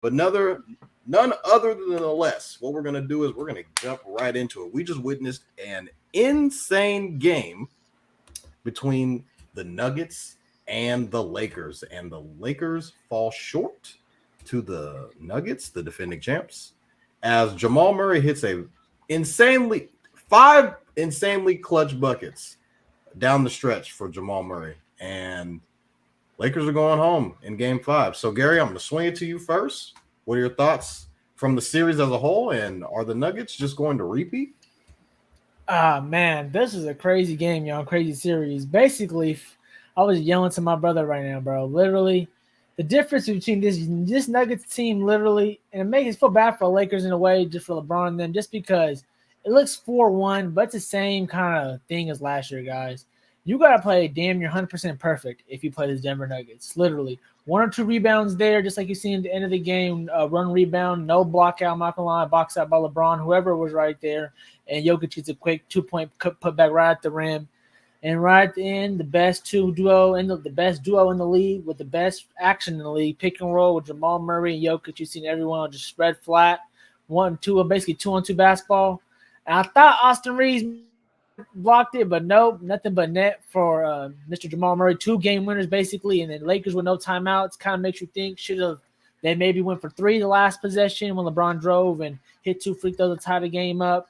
But none other than the less. What we're gonna do is we're gonna jump right into it. We just witnessed an insane game between the Nuggets and the Lakers, and the Lakers fall short to the Nuggets, the defending champs, as Jamal Murray hits a insanely five insanely clutch buckets down the stretch for Jamal Murray, and Lakers are going home in Game 5. So, Gary, I'm going to swing it to you first. What are your thoughts from the series as a whole, and are the Nuggets just going to repeat? Ah, man, this is a crazy game, y'all. Crazy series. Basically, I was yelling to my brother right now, bro. Literally, the difference between this Nuggets team, literally, and it makes me feel bad for the Lakers in a way, just for LeBron and them, just because it looks 4-1, but it's the same kind of thing as last year, guys. You got to play damn near 100% perfect if you play this Denver Nuggets. Literally, one or two rebounds there, just like you see at the end of the game, run rebound, no block out, I'm not gonna lie, box out by LeBron, whoever was right there, and Jokic gets a quick 2-point put back right at the rim. And right at the end, the best duo in the league with the best action in the league, pick and roll with Jamal Murray and Jokic. You've seen everyone just spread flat, 1-2, basically 2-on-2 basketball. And I thought Austin Reeves blocked it, but nope, nothing but net for Mr. Jamal Murray. 2 game winners basically, and then Lakers with no timeouts. Kind of makes you think should have they maybe went for 3 the last possession when LeBron drove and hit 2 free throws to tie the game up.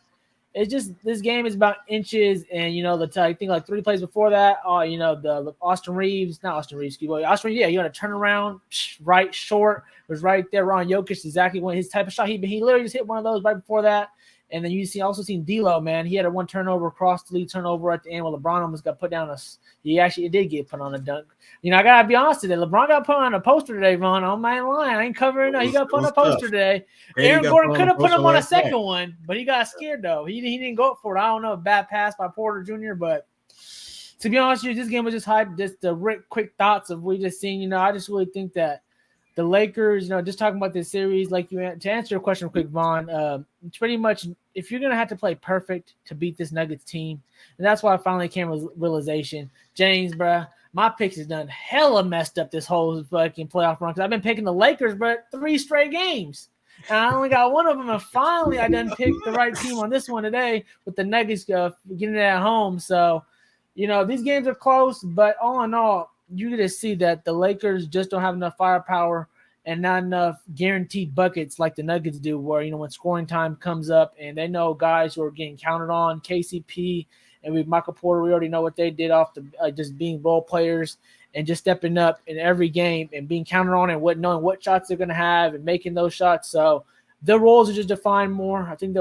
It's just this game is about inches, and I think like 3 plays before that, the Austin Reeves, not Austin Reeves, Austin Reeves, yeah, you got to turn around, right short was right there. Ron Jokic exactly what his type of shot. He literally just hit one of those right before that. And then also seen D'Lo, man. He had a 1 turnover across the lead turnover at the end where LeBron almost got put down. It did get put on a dunk. I gotta be honest today. LeBron got put on a poster today, Ron. On my line, I ain't covering it. He got put on a poster Tough. today. KD Aaron got Gordon put on could the have put poster him on a last night. second one, but he got scared though. He didn't go for it. I don't know, bad pass by Porter Jr., but to be honest with you, this game was just hype. Just the quick thoughts of we just seen. I just really think that the Lakers, just talking about this series, like to answer your question quick, Vaughn, it's pretty much if you're going to have to play perfect to beat this Nuggets team, and that's why I finally came with realization. James, bruh, my picks has done hella messed up this whole fucking playoff run because I've been picking the Lakers, but 3 straight games. And I only got one of them, and finally I done picked the right team on this one today with the Nuggets getting it at home. So, these games are close, but all in all, you get to see that the Lakers just don't have enough firepower and not enough guaranteed buckets like the Nuggets do, where, when scoring time comes up and they know guys who are getting counted on, KCP and with Michael Porter, we already know what they did off the just being role players and just stepping up in every game and being counted on and knowing what shots they're going to have and making those shots. So their roles are just defined more. I think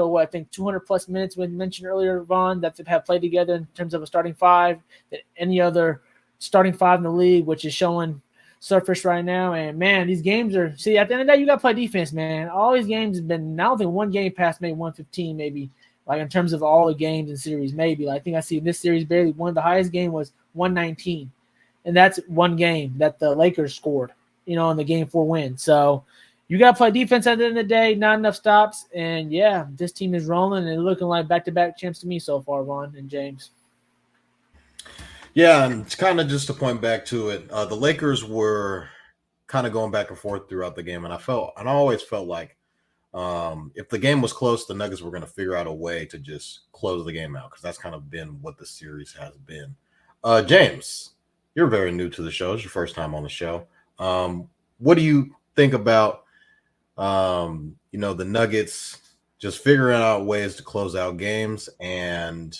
200 plus minutes we mentioned earlier, Vaughn, that they have played together in terms of a starting 5 that any other starting 5 in the league, which is showing surface right now. And man, these games are at the end of the day, you got to play defense, man. All these games have been, I don't think one game past maybe 115, maybe like in terms of all the games in series, maybe. I think I see in this series barely one. The highest game was 119, and that's one game that the Lakers scored, in the Game 4 win. So you got to play defense at the end of the day. Not enough stops, and yeah, this team is rolling and looking like back-to-back champs to me so far, Vaughn and James. Yeah, and it's kind of just to point back to it. The Lakers were kind of going back and forth throughout the game, and I always felt like if the game was close, the Nuggets were going to figure out a way to just close the game out because that's kind of been what the series has been. James, you're very new to the show. It's your first time on the show. What do you think about the Nuggets just figuring out ways to close out games? And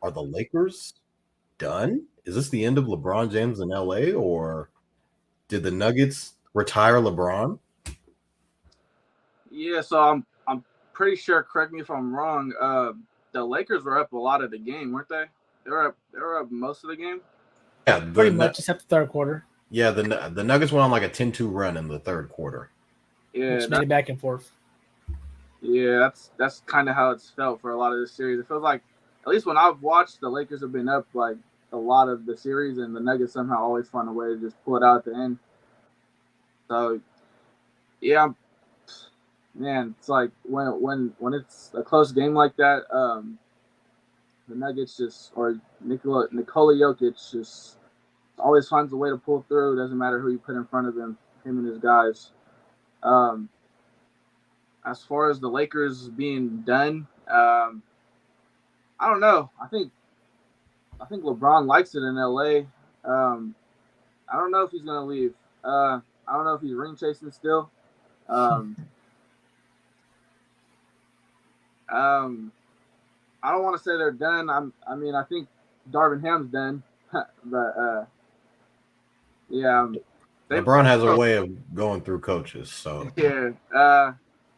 are the Lakers done? Is this the end of LeBron James in LA, or did the Nuggets retire LeBron? Yeah, so I'm pretty sure. Correct me if I'm wrong. The Lakers were up a lot of the game, weren't they? They were up most of the game. Yeah, pretty much except the third quarter. Yeah, the Nuggets went on like a 10-2 run in the third quarter. Yeah, which made it back and forth. Yeah, that's kind of how it's felt for a lot of this series. It feels like, at least when I've watched, the Lakers have been up like a lot of the series, and the Nuggets somehow always find a way to just pull it out at the end. So, yeah, man, it's like when it's a close game like that, the Nuggets or Nikola Jokic just always finds a way to pull through. It doesn't matter who you put in front of him and his guys. As far as the Lakers being done, I don't know. I think LeBron likes it in LA. I don't know if he's gonna leave. I don't know if he's ring chasing still. Um, I don't want to say they're done. I think Darvin Ham's done, but yeah, LeBron has a way of going through coaches. So yeah.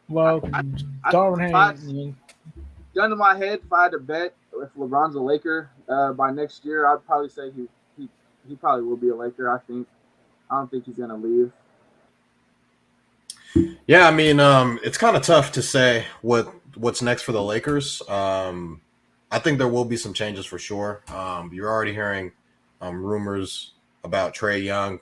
Well, Darvin Ham. Gun to my head, if I had to bet if LeBron's a Laker by next year, I'd probably say he probably will be a Laker. I don't think he's gonna leave. Yeah, I mean, it's kind of tough to say what's next for the Lakers. I think there will be some changes for sure. You're already hearing rumors about Trae Young,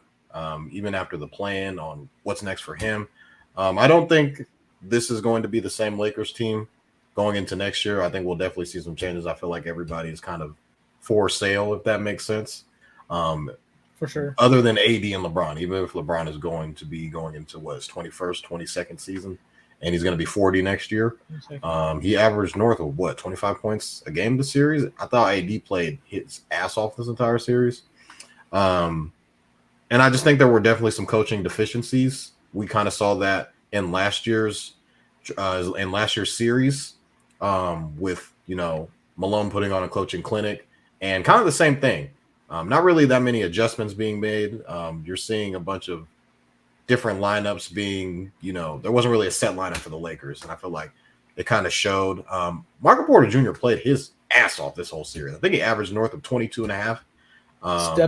even after the plan on what's next for him. I don't think this is going to be the same Lakers team going into next year. I think we'll definitely see some changes. I feel like everybody is kind of for sale, if that makes sense. For sure. Other than AD and LeBron, even if LeBron is going to be going into his 21st, 22nd season, and he's going to be 40 next year. He averaged north of 25 points a game this series. I thought AD played his ass off this entire series. And I just think there were definitely some coaching deficiencies. We kind of saw that in last year's series with, Malone putting on a coaching clinic and kind of the same thing. Not really that many adjustments being made. You're seeing a bunch of different lineups being, there wasn't really a set lineup for the Lakers. And I feel like it kind of showed. Michael Porter Jr. played his ass off this whole series. I think he averaged north of 22 and a half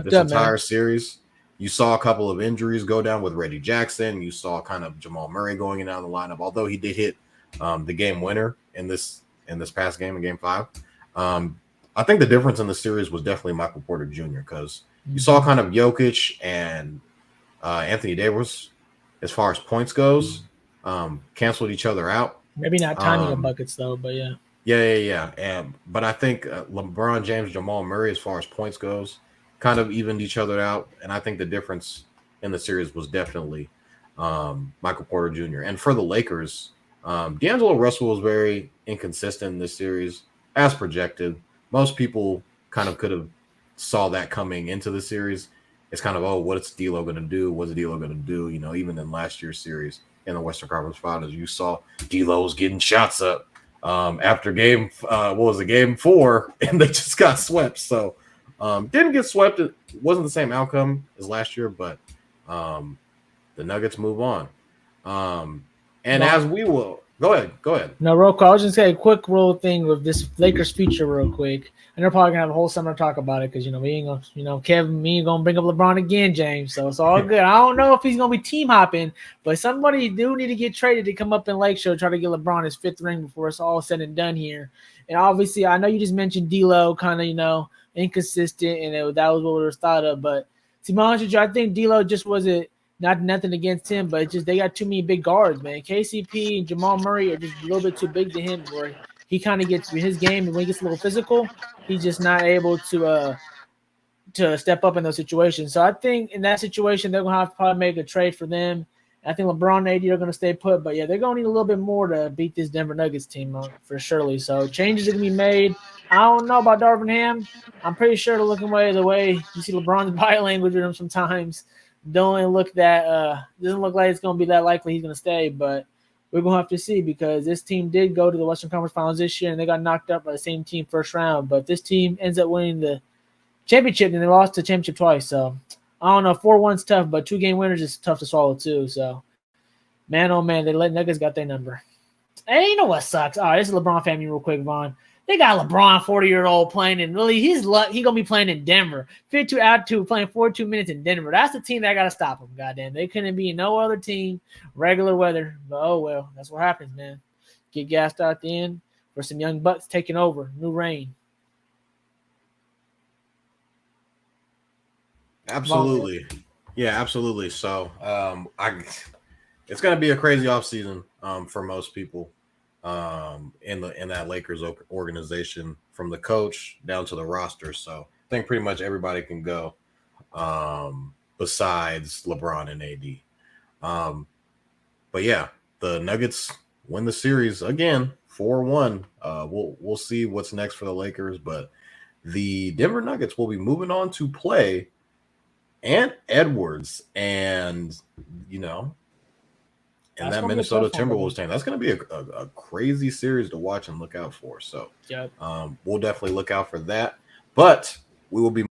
this entire series. You saw a couple of injuries go down with Reggie Jackson. You saw kind of Jamal Murray going in and out of the lineup, although he did hit the game winner in this past game in Game 5. I think the difference in the series was definitely Michael Porter Jr. because you saw kind of Jokic and Anthony Davis, as far as points goes, canceled each other out. Maybe not tiny buckets though, but yeah. Yeah. But I think LeBron James, Jamal Murray, as far as points goes, kind of evened each other out. And I think the difference in the series was definitely Michael Porter Jr. And for the Lakers, D'Angelo Russell was very inconsistent in this series, as projected. Most people kind of could have saw that coming into the series. It's kind of, what's D'Lo going to do? What's D'Lo going to do? Even in last year's series in the Western Conference Finals, you saw D'Lo was getting shots up after game 4, and they just got swept. So didn't get swept. It wasn't the same outcome as last year, but the Nuggets move on. As we will. Go ahead. No, real quick. I was just saying a quick little thing with this Lakers future real quick. And they're probably gonna have a whole summer to talk about it because we ain't gonna, Kevin, me ain't gonna bring up LeBron again, James. So it's all good. I don't know if he's gonna be team hopping, but somebody do need to get traded to come up in Lakeshore, try to get LeBron his 5th ring before it's all said and done here. And obviously, I know you just mentioned D'Lo, kind of inconsistent, and that was what we were thought of. But to be honest with you, I think D'Lo just wasn't. Nothing against him, but it's just they got too many big guards, man. KCP and Jamal Murray are just a little bit too big to him, where he kind of gets his game, and when he gets a little physical, he's just not able to step up in those situations. So I think in that situation, they're gonna have to probably make a trade for them. I think LeBron and AD are gonna stay put, but yeah, they're gonna need a little bit more to beat this Denver Nuggets team for surely. So changes are gonna be made. I don't know about Darvin Ham. I'm pretty sure the way you see LeBron's body language with him sometimes. Doesn't look like it's going to be that likely he's going to stay, but we're going to have to see because this team did go to the Western Conference Finals this year, and they got knocked out by the same team first round. But this team ends up winning the championship, and they lost the championship twice. So I don't know. 4-1's tough, but 2-game winners is tough to swallow too. So man, oh man, they let Nuggets got their number. And you know what sucks? All right, this is LeBron family real quick, Vaughn. They got LeBron, 40-year-old, playing in really. He's going to be playing in Denver. 52 altitude, playing 42 minutes in Denver. That's the team that got to stop him. Goddamn, they couldn't be no other team, regular weather. But oh well, that's what happens, man. Get gassed out at the end for some young bucks taking over. New reign. Absolutely, yeah, absolutely. So, it's going to be a crazy offseason for most people. In that Lakers organization, from the coach down to the roster. So I think pretty much everybody can go besides LeBron and AD. But yeah, the Nuggets win the series again, 4-1. We'll see what's next for the Lakers, but the Denver Nuggets will be moving on to play Ant Edwards and That's that gonna be a Minnesota tough one, Timberwolves buddy. team. That's going to be a crazy series to watch and look out for. So Yep. we'll definitely look out for that. But we will be